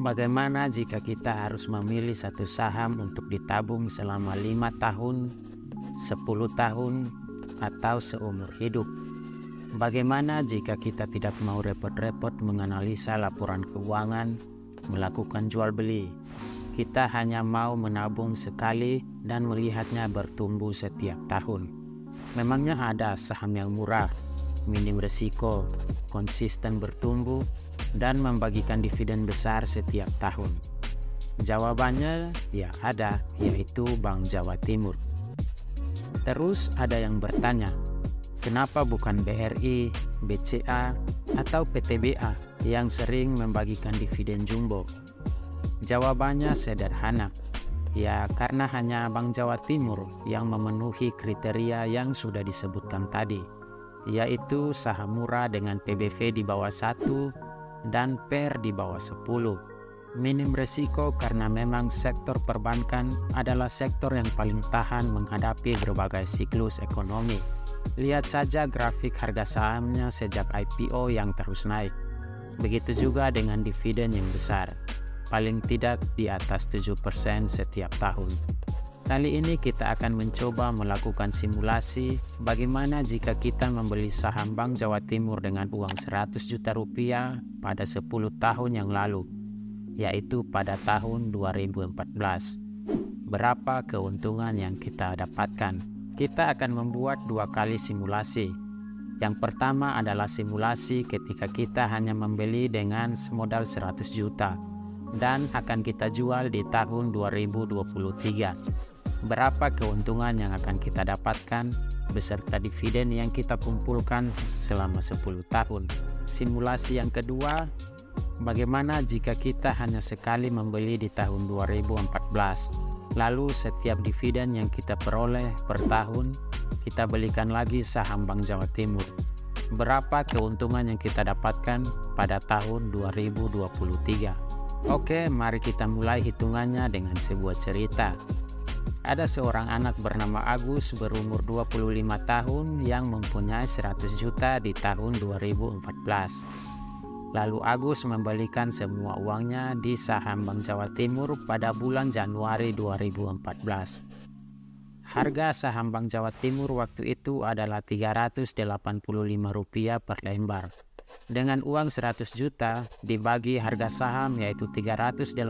Bagaimana jika kita harus memilih satu saham untuk ditabung selama 5 tahun, 10 tahun, atau seumur hidup? Bagaimana jika kita tidak mau repot-repot menganalisa laporan keuangan, melakukan jual beli? Kita hanya mau menabung sekali dan melihatnya bertumbuh setiap tahun. Memangnya ada saham yang murah, minim risiko, konsisten bertumbuh, dan membagikan dividen besar setiap tahun? Jawabannya ya ada, yaitu Bank Jawa Timur. Terus ada yang bertanya, kenapa bukan BRI, BCA, atau PTBA yang sering membagikan dividen jumbo? Jawabannya sederhana, ya karena hanya Bank Jawa Timur yang memenuhi kriteria yang sudah disebutkan tadi, yaitu saham murah dengan PBV di bawah 1 dan PER di bawah 10. Minim resiko karena memang sektor perbankan adalah sektor yang paling tahan menghadapi berbagai siklus ekonomi. Lihat saja grafik harga sahamnya sejak IPO yang terus naik. Begitu juga dengan dividen yang besar, paling tidak di atas 7% setiap tahun. Kali ini kita akan mencoba melakukan simulasi bagaimana jika kita membeli saham Bank Jawa Timur dengan uang 100 juta rupiah pada 10 tahun yang lalu, yaitu pada tahun 2014. Berapa keuntungan yang kita dapatkan? Kita akan membuat 2 kali simulasi. Yang pertama adalah simulasi ketika kita hanya membeli dengan modal 100 juta dan akan kita jual di tahun 2023. Berapa keuntungan yang akan kita dapatkan beserta dividen yang kita kumpulkan selama 10 tahun. Simulasi yang kedua, bagaimana jika kita hanya sekali membeli di tahun 2014, lalu setiap dividen yang kita peroleh per tahun, kita belikan lagi saham Bank Jawa Timur. Berapa keuntungan yang kita dapatkan pada tahun 2023? Oke, mari kita mulai hitungannya dengan sebuah cerita. Ada seorang anak bernama Agus berumur 25 tahun yang mempunyai 100 juta di tahun 2014. Lalu Agus membelikan semua uangnya di saham Bank Jawa Timur pada bulan Januari 2014. Harga saham Bank Jawa Timur waktu itu adalah Rp385 per lembar. Dengan uang 100 juta dibagi harga saham yaitu 385,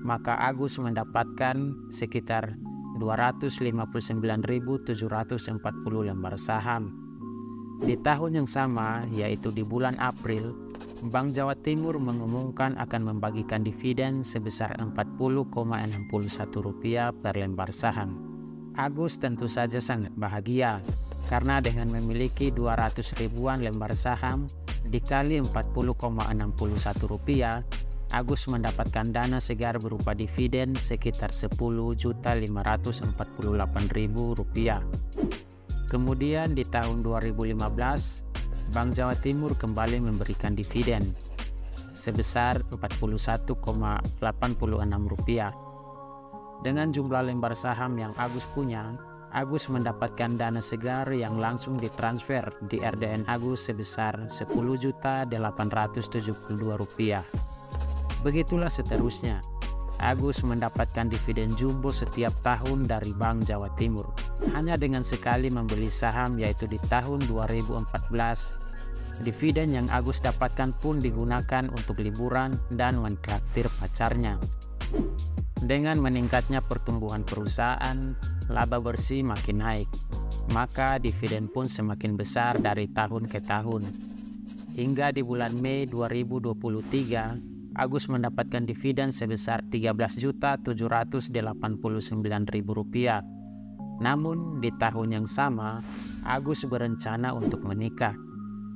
maka Agus mendapatkan sekitar 259.740 lembar saham. Di tahun yang sama, yaitu di bulan April, Bank Jawa Timur mengumumkan akan membagikan dividen sebesar Rp40,61 per lembar saham. Agus tentu saja sangat bahagia, karena dengan memiliki 200 ribuan lembar saham dikali Rp40,61, Agus mendapatkan dana segar berupa dividen sekitar Rp10.548.000. Kemudian di tahun 2015, Bank Jawa Timur kembali memberikan dividen sebesar Rp41,86. Dengan jumlah lembar saham yang Agus punya, Agus mendapatkan dana segar yang langsung ditransfer di RDN Agus sebesar Rp10.872. Begitulah seterusnya. Agus mendapatkan dividen jumbo setiap tahun dari Bank Jawa Timur. Hanya dengan sekali membeli saham yaitu di tahun 2014. Dividen yang Agus dapatkan pun digunakan untuk liburan dan mentraktir pacarnya. Dengan meningkatnya pertumbuhan perusahaan, laba bersih makin naik. Maka dividen pun semakin besar dari tahun ke tahun. Hingga di bulan Mei 2023, Agus mendapatkan dividen sebesar Rp13.789.000. Namun di tahun yang sama, Agus berencana untuk menikah.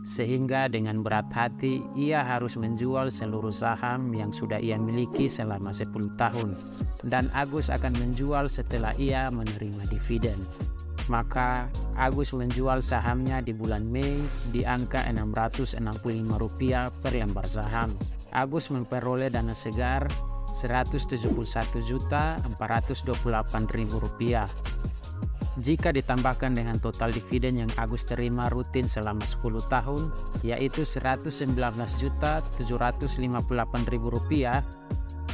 Sehingga dengan berat hati, ia harus menjual seluruh saham yang sudah ia miliki selama 10 tahun. Dan Agus akan menjual setelah ia menerima dividen. Maka Agus menjual sahamnya di bulan Mei di angka Rp665 per lembar saham. Agus memperoleh dana segar Rp171.428.000. Jika ditambahkan dengan total dividen yang Agus terima rutin selama 10 tahun, yaitu Rp119.758.000,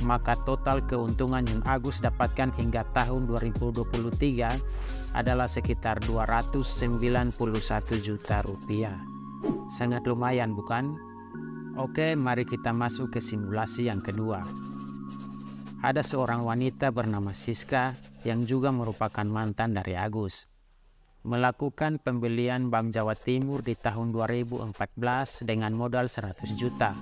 maka total keuntungan yang Agus dapatkan hingga tahun 2023 adalah sekitar Rp291 juta. Sangat lumayan, bukan? Oke, mari kita masuk ke simulasi yang kedua. Ada seorang wanita bernama Siska yang juga merupakan mantan dari Agus. Melakukan pembelian Bank Jawa Timur di tahun 2014 dengan modal 100 juta.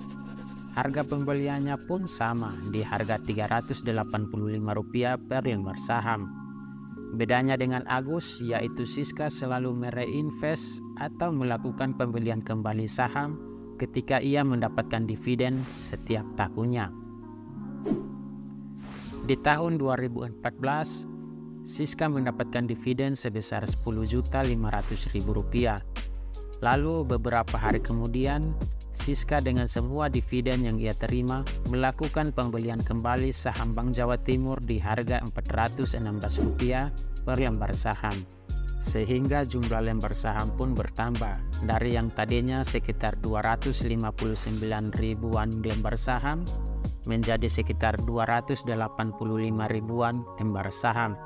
Harga pembeliannya pun sama, di harga Rp385 per lembar saham. Bedanya dengan Agus, yaitu Siska selalu mereinvest atau melakukan pembelian kembali saham ketika ia mendapatkan dividen setiap tahunnya. Di tahun 2014, Siska mendapatkan dividen sebesar Rp10.500.000. Lalu beberapa hari kemudian, Siska dengan semua dividen yang ia terima melakukan pembelian kembali saham Bank Jawa Timur di harga Rp416 per lembar saham. Sehingga jumlah lembar saham pun bertambah dari yang tadinya sekitar 259 ribuan lembar saham menjadi sekitar 285 ribuan lembar saham.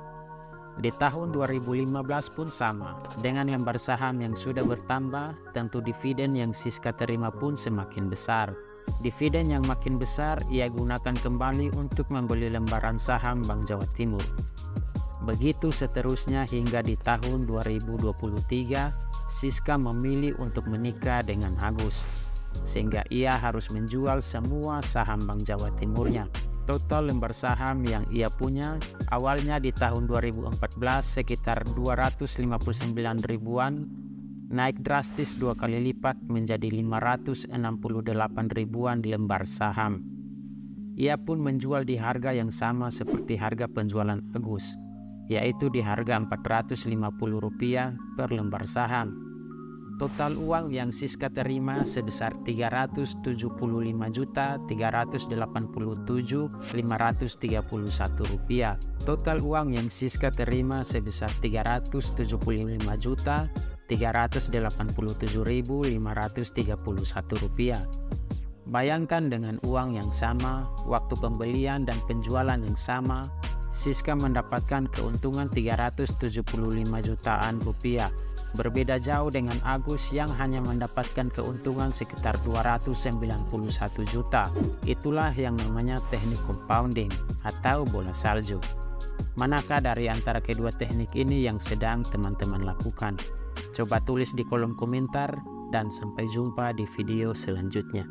Di tahun 2015 pun sama, dengan lembar saham yang sudah bertambah, tentu dividen yang Siska terima pun semakin besar. Dividen yang makin besar ia gunakan kembali untuk membeli lembaran saham Bank Jawa Timur. Begitu seterusnya hingga di tahun 2023, Siska memilih untuk menikah dengan Agus, sehingga ia harus menjual semua saham Bank Jawa Timurnya. Total lembar saham yang ia punya awalnya di tahun 2014 sekitar 259 ribuan, naik drastis 2 kali lipat menjadi 568 ribuan lembar saham. Ia pun menjual di harga yang sama seperti harga penjualan Agus, yaitu di harga Rp450 per lembar saham. Total uang yang Siska terima sebesar Rp375.537.531. Total uang yang Siska terima sebesar Rp375.387.531. Bayangkan dengan uang yang sama, waktu pembelian dan penjualan yang sama, Siska mendapatkan keuntungan Rp375 jutaan. Berbeda jauh dengan Agus yang hanya mendapatkan keuntungan sekitar Rp291 juta. Itulah yang namanya teknik compounding atau bola salju. Manakah dari antara kedua teknik ini yang sedang teman-teman lakukan? Coba tulis di kolom komentar dan sampai jumpa di video selanjutnya.